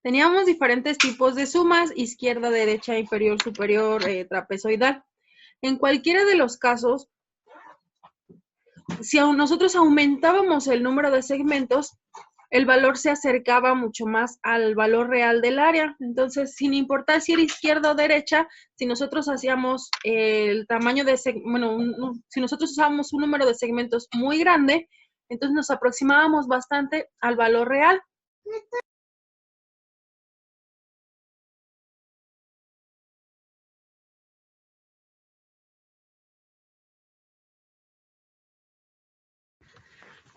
Teníamos diferentes tipos de sumas, izquierda, derecha, inferior, superior, trapezoidal. En cualquiera de los casos, si nosotros aumentábamos el número de segmentos, el valor se acercaba mucho más al valor real del área. Entonces, sin importar si era izquierda o derecha, si nosotros hacíamos el tamaño de, si nosotros usábamos un número de segmentos muy grande, entonces nos aproximábamos bastante al valor real.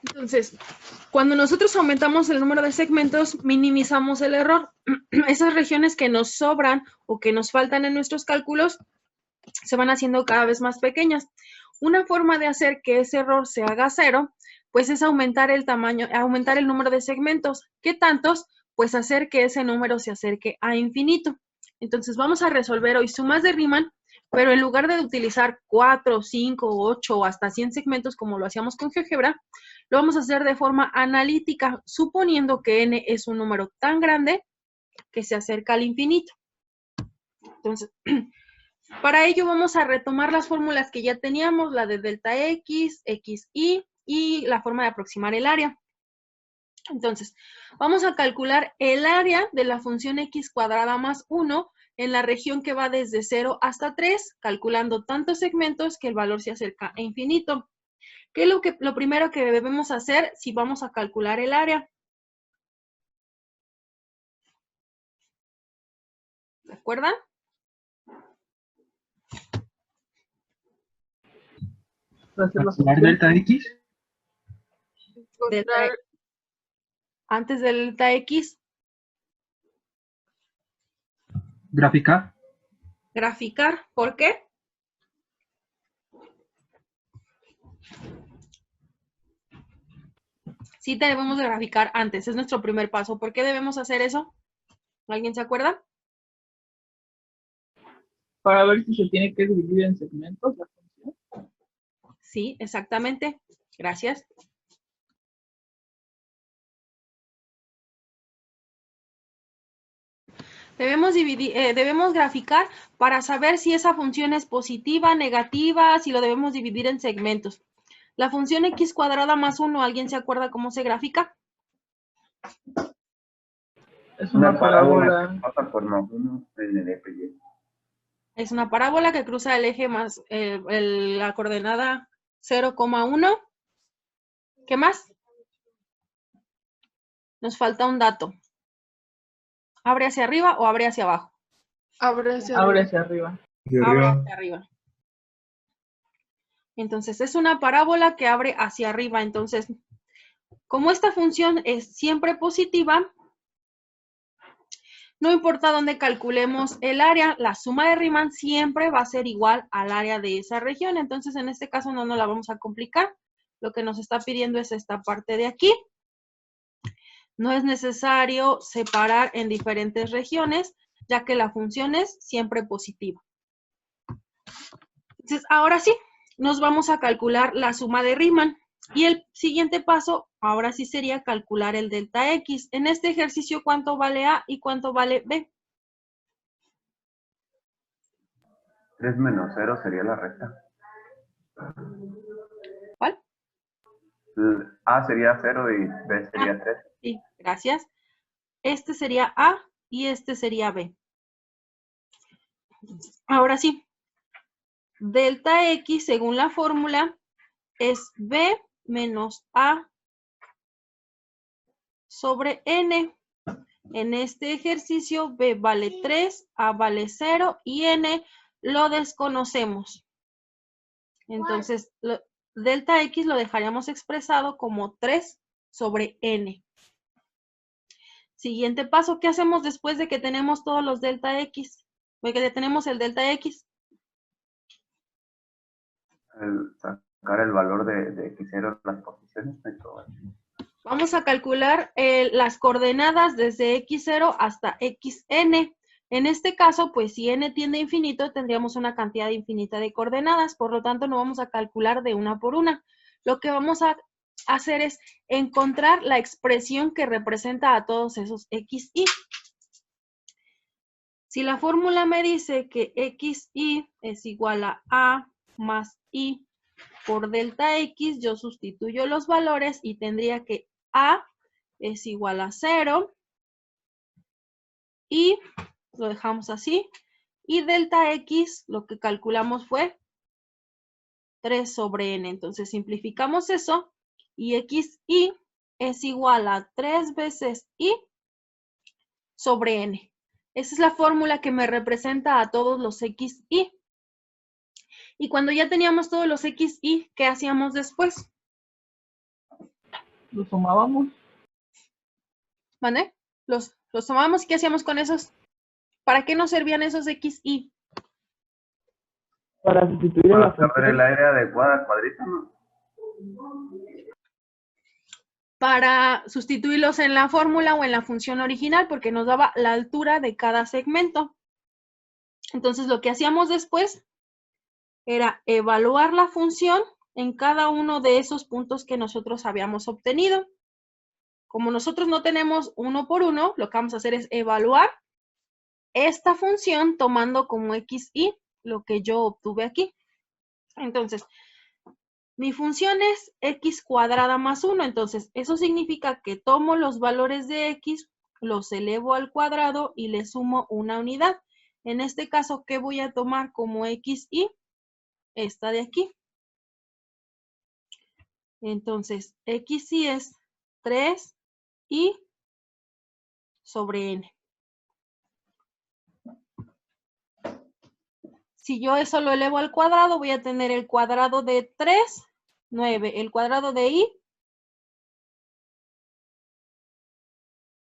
Entonces, cuando nosotros aumentamos el número de segmentos, minimizamos el error. Esas regiones que nos sobran o que nos faltan en nuestros cálculos se van haciendo cada vez más pequeñas. Una forma de hacer que ese error se haga cero, pues es aumentar el tamaño, aumentar el número de segmentos. ¿Qué tantos? Pues hacer que ese número se acerque a infinito. Entonces vamos a resolver hoy sumas de Riemann, pero en lugar de utilizar 4, 5, 8 o hasta 100 segmentos como lo hacíamos con GeoGebra, lo vamos a hacer de forma analítica, suponiendo que n es un número tan grande que se acerca al infinito. Entonces, para ello vamos a retomar las fórmulas que ya teníamos, la de delta x, xy y la forma de aproximar el área. Entonces, vamos a calcular el área de la función x cuadrada más 1 en la región que va desde 0 hasta 3, calculando tantos segmentos que el valor se acerca a infinito. ¿Qué es lo primero que debemos hacer si vamos a calcular el área? ¿De acuerdo? ¿Calcular delta x? Antes del delta x. Graficar. Graficar. ¿Por qué? Sí debemos de graficar antes. Es nuestro primer paso. ¿Por qué debemos hacer eso? ¿Alguien se acuerda? Para ver si se tiene que dividir en segmentos la función. Sí, exactamente. Gracias. Debemos graficar para saber si esa función es positiva, negativa, si lo debemos dividir en segmentos. La función x cuadrada más 1, ¿alguien se acuerda cómo se grafica? Es una parábola que pasa por más 1 en el eje y. Es una parábola que cruza el eje más la coordenada 0,1. ¿Qué más? Nos falta un dato. ¿Abre hacia arriba o abre hacia abajo? Abre hacia arriba. Abre hacia arriba. Entonces, es una parábola que abre hacia arriba. Entonces, como esta función es siempre positiva, no importa dónde calculemos el área, la suma de Riemann siempre va a ser igual al área de esa región. Entonces, en este caso no nos la vamos a complicar. Lo que nos está pidiendo es esta parte de aquí. No es necesario separar en diferentes regiones, ya que la función es siempre positiva. Entonces, ahora sí, nos vamos a calcular la suma de Riemann. Y el siguiente paso, ahora sí sería calcular el delta X. En este ejercicio, ¿cuánto vale A y cuánto vale B? 3 menos 0 sería la recta. ¿Cuál? A sería 0 y B sería 3. Sí, gracias. Este sería A y este sería B. Ahora sí, delta X, según la fórmula, es B menos A sobre N. En este ejercicio, B vale 3, A vale 0 y N lo desconocemos. Entonces, delta X lo dejaríamos expresado como 3 sobre N. Siguiente paso, ¿qué hacemos después de que tenemos todos los delta X? De que tenemos el delta X. Sacar el valor de X0, las posiciones y todo eso. Vamos a calcular las coordenadas desde X0 hasta Xn. En este caso, pues si n tiende a infinito, tendríamos una cantidad infinita de coordenadas, por lo tanto no vamos a calcular de una por una. Lo que vamos a hacer es encontrar la expresión que representa a todos esos xy. Si la fórmula me dice que xy es igual a más y por delta x, yo sustituyo los valores y tendría que a es igual a 0 y lo dejamos así. Y delta x, lo que calculamos fue 3 sobre n. Entonces simplificamos eso y xy es igual a 3 veces y sobre n. Esa es la fórmula que me representa a todos los xy. Y cuando ya teníamos todos los xy, ¿qué hacíamos después? Lo sumábamos. ¿Vale? Los tomábamos y ¿qué hacíamos con esos? ¿Para qué nos servían esos xy? Para sustituir a la Para saber el área adecuada al cuadrito, ¿no? Para sustituirlos en la fórmula o en la función original, porque nos daba la altura de cada segmento. Entonces, lo que hacíamos después era evaluar la función en cada uno de esos puntos que nosotros habíamos obtenido. Como nosotros no tenemos uno por uno, lo que vamos a hacer es evaluar esta función tomando como xy lo que yo obtuve aquí. Entonces, mi función es x cuadrada más 1, entonces eso significa que tomo los valores de x, los elevo al cuadrado y le sumo una unidad. En este caso, ¿qué voy a tomar como xy? Esta de aquí. Entonces, xy es 3 y sobre n. Si yo eso lo elevo al cuadrado, voy a tener el cuadrado de 3, 9. El cuadrado de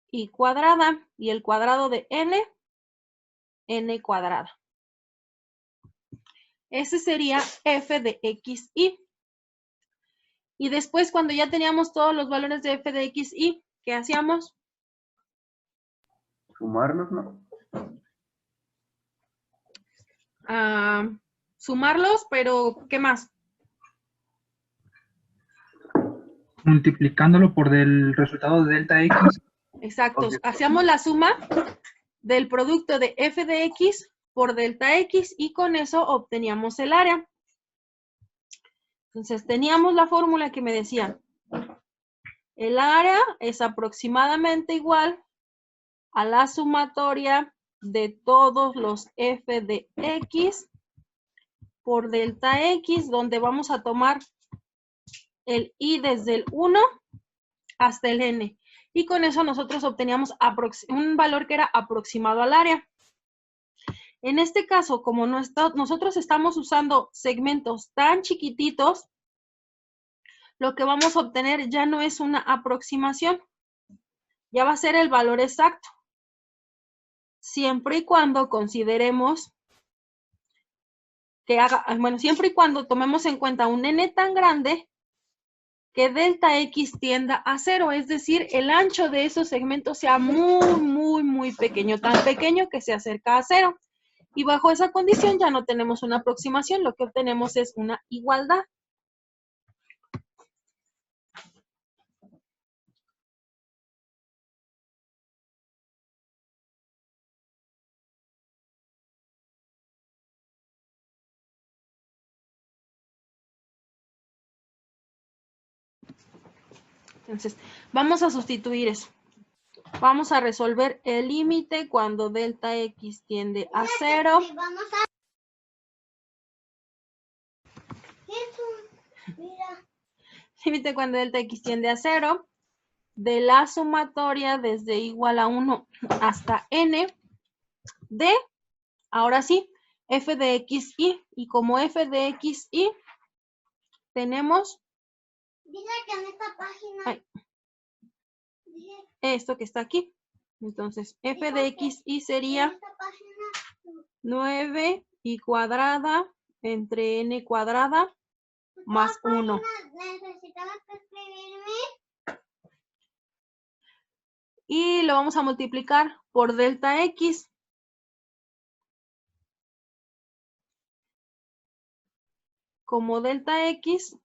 y cuadrada. Y el cuadrado de n cuadrada. Ese sería f de xy. Y después, cuando ya teníamos todos los valores de f de xy, ¿qué hacíamos? Sumarlos, ¿no? Sumarlos, pero ¿qué más? Multiplicándolo por el resultado de delta x. Exacto. Ok. Hacíamos la suma del producto de f de x por delta x y con eso obteníamos el área. Entonces teníamos la fórmula que me decía, el área es aproximadamente igual a la sumatoria de todos los f de x por delta x, donde vamos a tomar el i desde el 1 hasta el n. Y con eso nosotros obteníamos un valor que era aproximado al área. En este caso, como nosotros estamos usando segmentos tan chiquititos, lo que vamos a obtener ya no es una aproximación, ya va a ser el valor exacto. Siempre y cuando consideremos que siempre y cuando tomemos en cuenta un n tan grande que delta x tienda a 0, es decir, el ancho de esos segmentos sea muy, muy, muy pequeño, tan pequeño que se acerca a 0. Y bajo esa condición ya no tenemos una aproximación, lo que obtenemos es una igualdad. Entonces, vamos a sustituir eso. Vamos a resolver el límite cuando delta x tiende a 0. Límite cuando delta x tiende a 0. De la sumatoria desde igual a 1 hasta n de, ahora sí, f de xy. Y como f de xy tenemos esto que está aquí. Entonces, f de xy sería 9 y cuadrada entre n cuadrada más 1. Y lo vamos a multiplicar por delta x. Como delta x,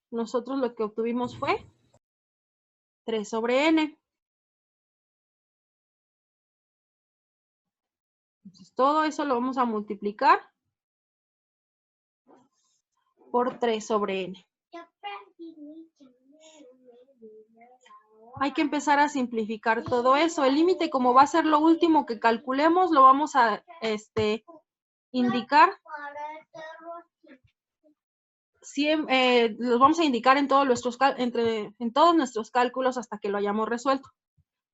nosotros lo que obtuvimos fue 3 sobre n. Entonces, todo eso lo vamos a multiplicar por 3 sobre n. Hay que empezar a simplificar todo eso. El límite, como va a ser lo último que calculemos, lo vamos a indicar. Los vamos a indicar en todos nuestros cálculos hasta que lo hayamos resuelto.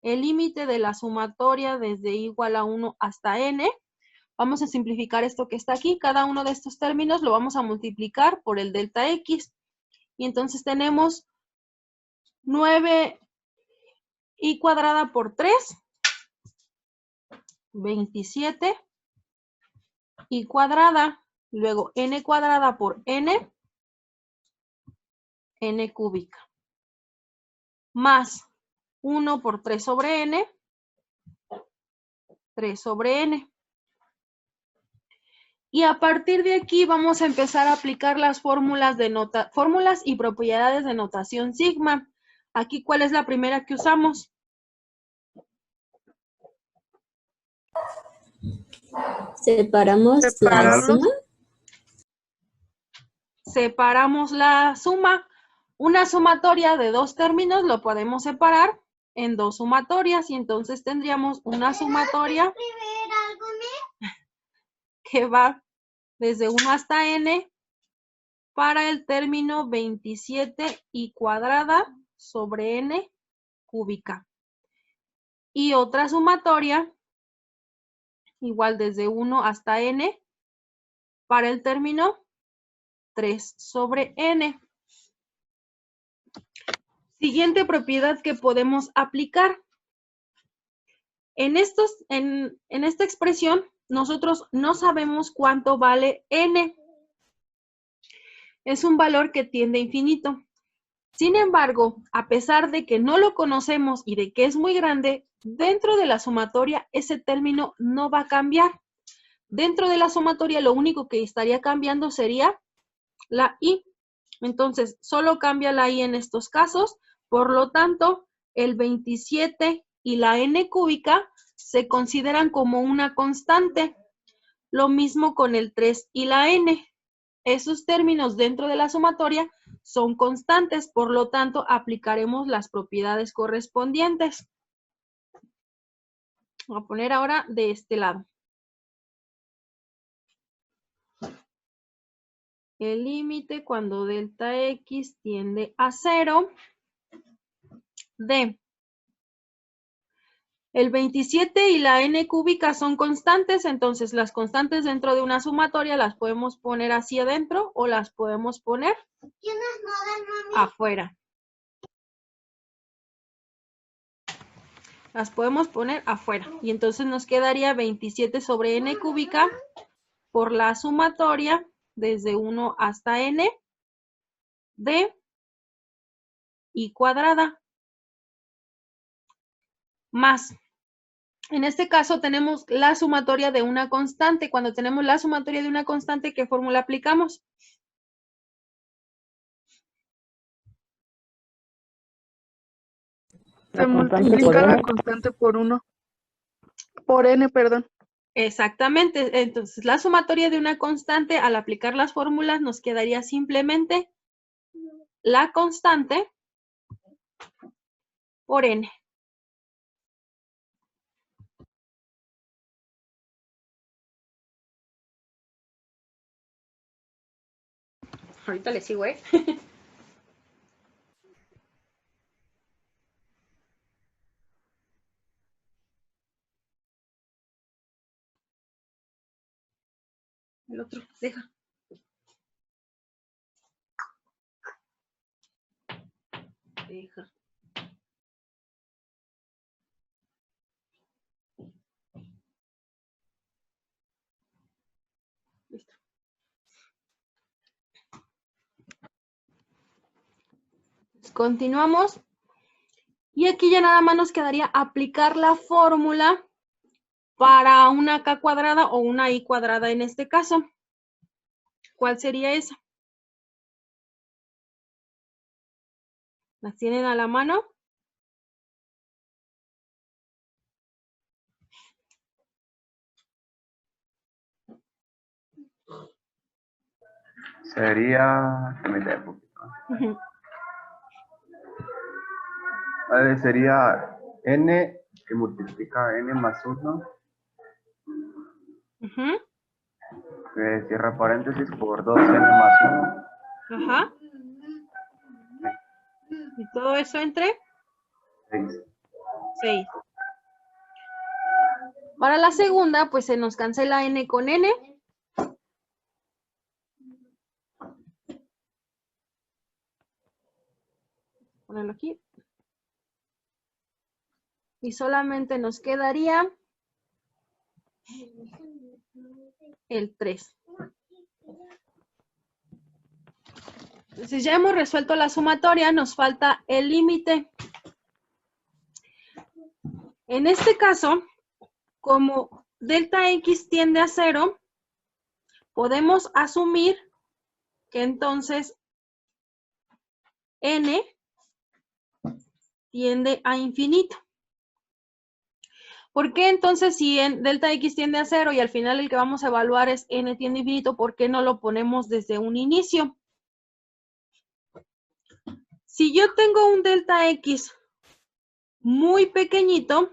El límite de la sumatoria desde igual a 1 hasta n. Vamos a simplificar esto que está aquí. Cada uno de estos términos lo vamos a multiplicar por el delta x. Y entonces tenemos 9 y cuadrada por 3, 27 y cuadrada, luego n cuadrada por n cúbica, más 1 por 3 sobre n, 3 sobre n. Y a partir de aquí vamos a empezar a aplicar las fórmulas y propiedades de notación sigma. Aquí, ¿cuál es la primera que usamos? Separamos la suma. Separamos la suma. Una sumatoria de dos términos lo podemos separar en dos sumatorias y entonces tendríamos una sumatoria que va desde 1 hasta n para el término 27 y cuadrada sobre n cúbica. Y otra sumatoria igual desde 1 hasta n para el término 3 sobre n. Siguiente propiedad que podemos aplicar. En esta expresión, nosotros no sabemos cuánto vale n. Es un valor que tiende a infinito. Sin embargo, a pesar de que no lo conocemos y de que es muy grande, dentro de la sumatoria ese término no va a cambiar. Dentro de la sumatoria lo único que estaría cambiando sería la i. Entonces, solo cambia la i en estos casos. Por lo tanto, el 27 y la n cúbica se consideran como una constante. Lo mismo con el 3 y la n. Esos términos dentro de la sumatoria son constantes, por lo tanto, aplicaremos las propiedades correspondientes. Voy a poner ahora de este lado. El límite cuando delta x tiende a 0 de el 27 y la n cúbica son constantes, entonces las constantes dentro de una sumatoria las podemos poner hacia adentro o las podemos poner afuera. Las podemos poner afuera. Y entonces nos quedaría 27 sobre n cúbica por la sumatoria desde 1 hasta n de i cuadrada más. En este caso tenemos la sumatoria de una constante. Cuando tenemos la sumatoria de una constante, ¿qué fórmula aplicamos? Se multiplica la constante por 1. Por n, perdón. Exactamente. Entonces, la sumatoria de una constante, al aplicar las fórmulas, nos quedaría simplemente la constante por n. Ahorita le sigo, ¿eh? El otro, deja. Deja. Listo. Continuamos. Y aquí ya nada más nos quedaría aplicar la fórmula para una k cuadrada o una i cuadrada en este caso. ¿Cuál sería esa? ¿Las tienen a la mano? Sería, permítame un poquito. Ujú. Sería n que multiplica n más 1, Ujú. que cierra paréntesis por 2n más 1, Ajá. Y todo eso entre 6. 6. Para la segunda, pues se nos cancela n con n. Ponerlo aquí. Y solamente nos quedaría el 3. Entonces ya hemos resuelto la sumatoria, nos falta el límite. En este caso, como delta X tiende a 0, podemos asumir que entonces n tiende a infinito. ¿Por qué entonces si delta X tiende a 0 y al final el que vamos a evaluar es n tiende a infinito, por qué no lo ponemos desde un inicio? Si yo tengo un delta X muy pequeñito,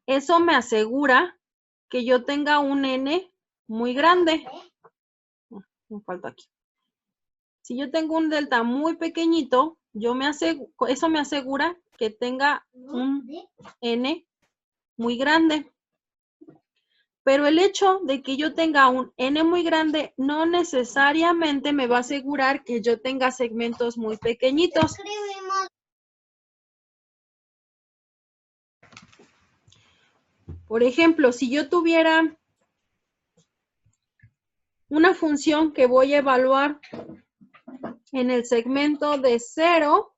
eso me asegura que yo tenga un n muy grande. Me falta aquí. Si yo tengo un delta muy pequeñito, eso me asegura que tenga un n muy grande. Pero el hecho de que yo tenga un n muy grande no necesariamente me va a asegurar que yo tenga segmentos muy pequeñitos. Por ejemplo, si yo tuviera una función que voy a evaluar en el segmento de 0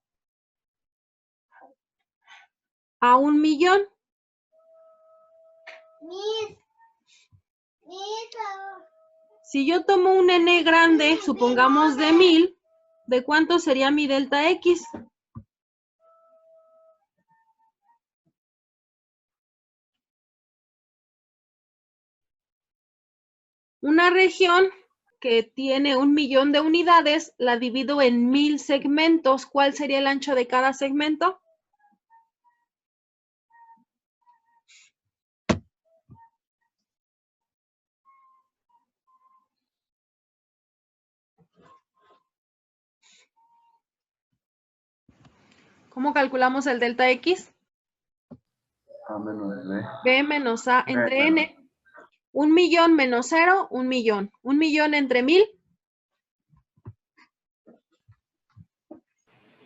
a 1.000.000. Si yo tomo un n grande, supongamos de 1000, ¿de cuánto sería mi delta X? Una región que tiene 1.000.000 de unidades, la divido en 1000 segmentos. ¿Cuál sería el ancho de cada segmento? ¿Cómo calculamos el delta X? A menos b. B menos A entre n. 1.000.000 menos 0, 1.000.000. 1.000.000 entre 1000.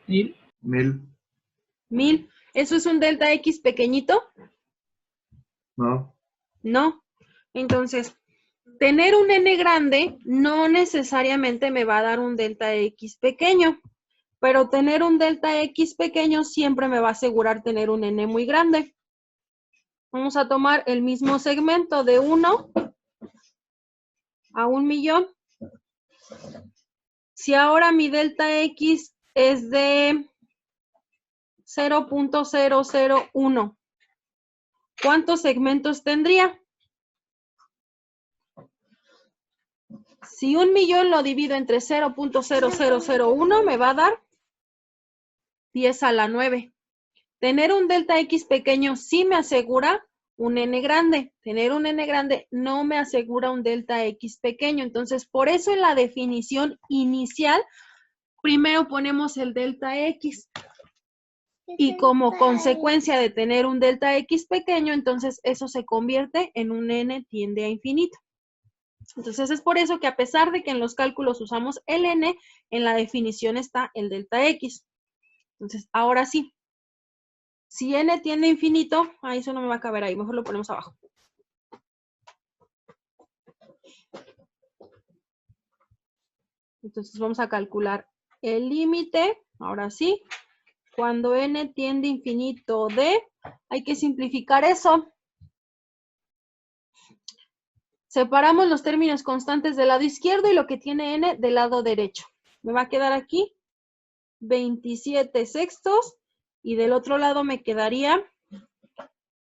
1000. 1000. ¿Eso es un delta X pequeñito? No. No. Entonces, tener un n grande no necesariamente me va a dar un delta X pequeño, pero tener un delta X pequeño siempre me va a asegurar tener un n muy grande. Vamos a tomar el mismo segmento de 1 a 1.000.000. Si ahora mi delta X es de 0.001, ¿cuántos segmentos tendría? Si 1.000.000 lo divido entre 0.0001, me va a dar 10 a la 9. Tener un delta X pequeño sí me asegura un n grande. Tener un n grande no me asegura un delta X pequeño. Entonces, por eso en la definición inicial, primero ponemos el delta X. Y como consecuencia de tener un delta X pequeño, entonces eso se convierte en un n tiende a infinito. Entonces es por eso que a pesar de que en los cálculos usamos el n, en la definición está el delta X. Entonces, ahora sí, si n tiende a infinito, eso no me va a caber ahí, mejor lo ponemos abajo. Entonces vamos a calcular el límite, ahora sí, cuando n tiende a infinito de, hay que simplificar eso. Separamos los términos constantes del lado izquierdo y lo que tiene n del lado derecho. Me va a quedar aquí 27 sextos y del otro lado me quedaría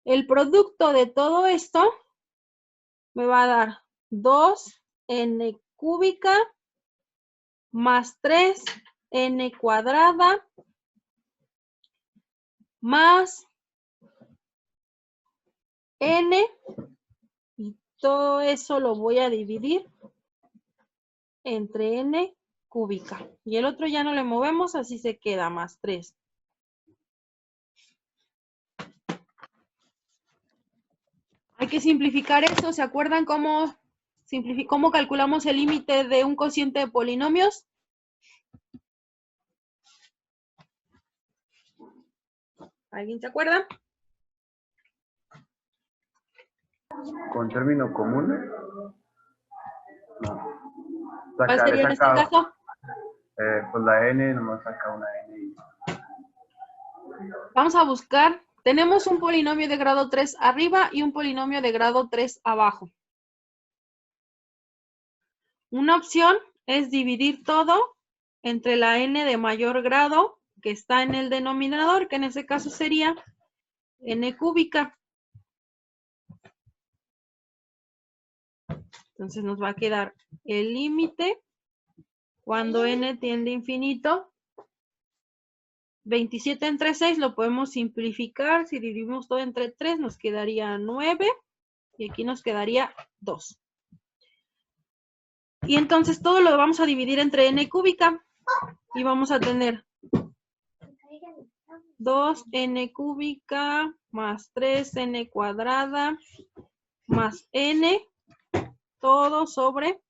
el producto de todo esto, me va a dar 2nq cúbica más 3n cuadrada más n, y todo eso lo voy a dividir entre n cúbica. Y el otro ya no le movemos, así se queda más 3. Hay que simplificar eso. ¿Se acuerdan cómo calculamos el límite de un cociente de polinomios? ¿Alguien se acuerda? ¿Con término común? No. ¿Cuál sería en este caso? Pues la n, nomás saca una n. Vamos a buscar. Tenemos un polinomio de grado 3 arriba y un polinomio de grado 3 abajo. Una opción es dividir todo entre la n de mayor grado que está en el denominador, que en ese caso sería n cúbica. Entonces nos va a quedar el límite cuando n tiende a infinito. 27 entre 6 lo podemos simplificar. Si dividimos todo entre 3 nos quedaría 9 y aquí nos quedaría 2. Y entonces todo lo vamos a dividir entre n cúbica y vamos a tener 2n cúbica más 3n cuadrada más n, todo sobre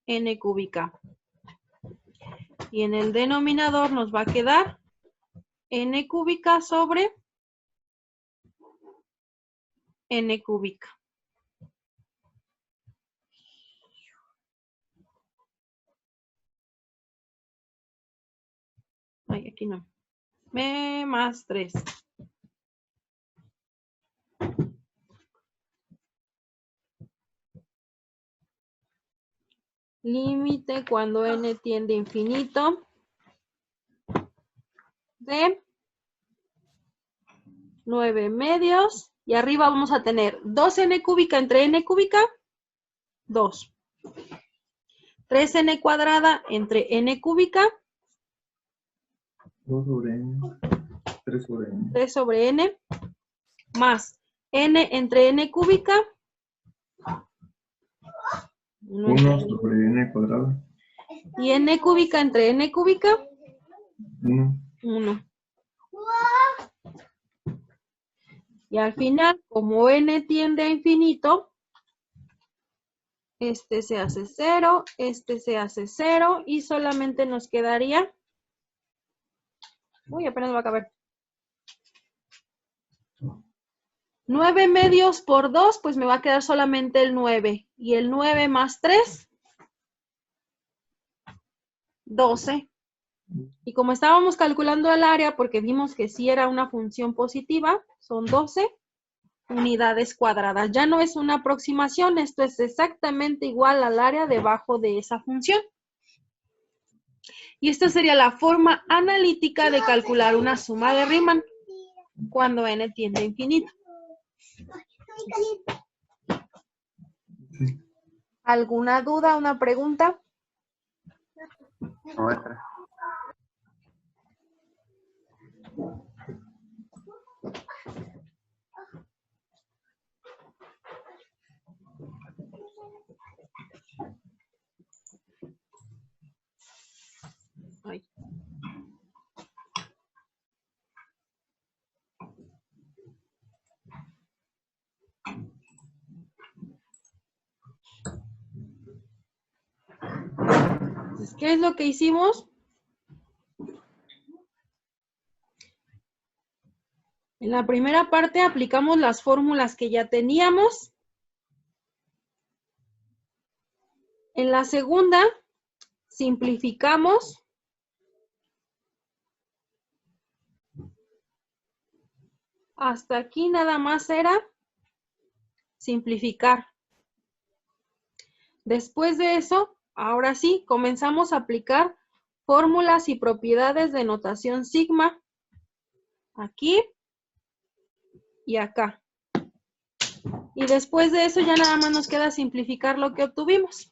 n cúbica. Y en el denominador nos va a quedar n cúbica sobre n cúbica. Ay, aquí no. Más 3. Límite cuando n tiende a infinito de 9 medios. Y arriba vamos a tener 2n cúbica entre n cúbica, 2. 3n cuadrada entre n cúbica, 2 sobre n, 3 sobre n. 3 sobre n, más n entre n cúbica, 1 sobre n cuadrado. y n cúbica entre n cúbica, 1. 1. Y al final, como n tiende a infinito, este se hace 0, este se hace 0, y solamente nos quedaría... Uy, apenas va a caber. 9 medios por 2, pues me va a quedar solamente el 9. Y el 9 más 3, 12. Y como estábamos calculando el área, porque vimos que sí era una función positiva, son 12 unidades cuadradas. Ya no es una aproximación, esto es exactamente igual al área debajo de esa función. Y esta sería la forma analítica de calcular una suma de Riemann cuando n tiende a infinito. ¿Alguna duda, una pregunta? Nuestra. Ay. Entonces, ¿qué es lo que hicimos? En la primera parte aplicamos las fórmulas que ya teníamos. En la segunda, simplificamos. Hasta aquí nada más era simplificar. Después de eso, ahora sí, comenzamos a aplicar fórmulas y propiedades de notación sigma. Aquí y acá. Y después de eso ya nada más nos queda simplificar lo que obtuvimos.